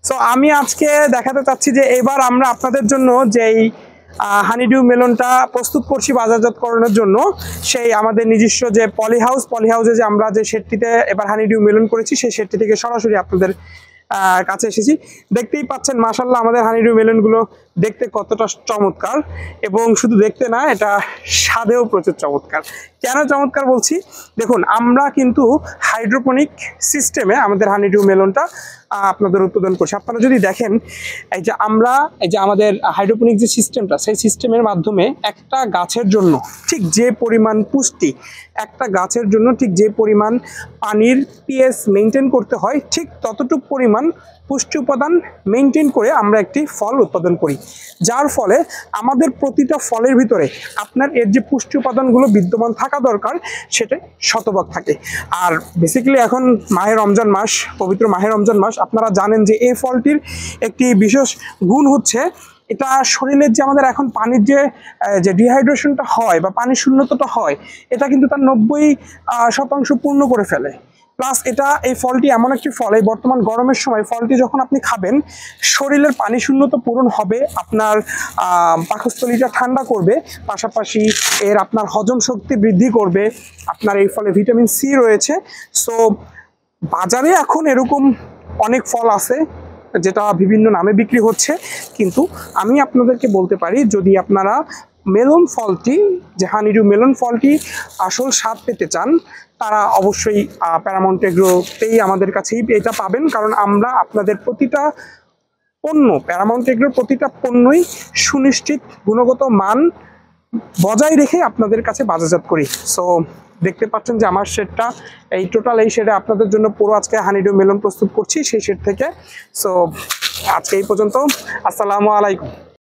So আমি আজকে দেখাতে চাচ্ছি যে এবার আমরা আপনাদের জন্য যেই হানিডিউ মেলনটা প্রস্তুত করছি বাজারজাতকরণের জন্য, সেই আমাদের নিজস্ব যে পলি হাউসে যে আমরা যে শেডটিতে এবার হানিডিউ মেলন করেছি সেই শেডটি থেকে সরাসরি আপনাদের কাছে এসেছি। দেখতেই পাচ্ছেন মাশাআল্লাহ আমাদের হানিডিউ মেলনগুলো দেখতে কতটা চমৎকার, এবং শুধু দেখতে না, এটা স্বাদেও প্রচুর চমৎকার। কেন চমৎকার বলছি, দেখুন আমরা কিন্তু হাইড্রোপনিক সিস্টেমে আমাদের হানিডিউ মেলনটা আপনাদের উৎপাদন করছি। আপনারা যদি দেখেন এই যে আমাদের হাইড্রোপনিক যে সিস্টেমটা, সেই সিস্টেমের মাধ্যমে একটা গাছের জন্য ঠিক যে পরিমাণ পুষ্টি, একটা গাছের জন্য ঠিক যে পরিমাণ পানির পিএইচ মেনটেন করতে হয়, ঠিক ততটুকু পরিমাণ পুষ্টি উপাদান মেনটেন করে আমরা একটি ফল উৎপাদন করি, যার ফলে আমাদের প্রতিটা ফলের ভিতরে আপনার এর যে পুষ্টি উপাদানগুলো বিদ্যমান থাকা দরকার সেটা শতভাগ থাকে। আর বেসিক্যালি এখন মাহে রমজান মাস, পবিত্র মাহে রমজান মাস, আপনারা জানেন যে এই ফলটির একটি বিশেষ গুণ হচ্ছে এটা শরীরের যে আমাদের এখন পানির যে ডিহাইড্রেশনটা হয় বা পানির শূন্যতাটা হয়, এটা কিন্তু তার 90% পূর্ণ করে ফেলে। প্লাস এই ফলটি এমন একটি ফল, এই বর্তমান গরমের সময় ফলটি যখন আপনি খাবেন শরীরের পানি শূন্যতা পূরণ হবে, আপনার পাকস্থলীটা ঠান্ডা করবে, পাশাপাশি আপনার হজম শক্তি বৃদ্ধি করবে। আপনার এই ফলে ভিটামিন সি রয়েছে। সো বাজারে এখন এরকম অনেক ফল আছে যেটা বিভিন্ন নামে বিক্রি হচ্ছে, কিন্তু আমি আপনাদেরকে বলতে পারি যদি আপনারা মেলন ফলটি, যে হানিডিউ মেলন ফলটি আসল স্বাদ পেতে চান, তারা অবশ্যই প্যারামাউন্ট এগ্রোতেই আমাদের কাছেই এটা পাবেন, কারণ আমরা আপনাদের প্রতিটা পণ্য, প্যারামাউন্ট এগ্রোর প্রতিটা পণ্যই সুনিশ্চিত গুণগত মান বজায় রেখে আপনাদের কাছে বাজারজাত করি। সো দেখতে পাচ্ছেন যে আমার শেডটা এই শেডে আপনাদের জন্য পুরো আজকে হানিডিউ মেলন প্রস্তুত করছি সেই শেড থেকে। সো আজকে এই পর্যন্ত, আসসালামু আলাইকুম।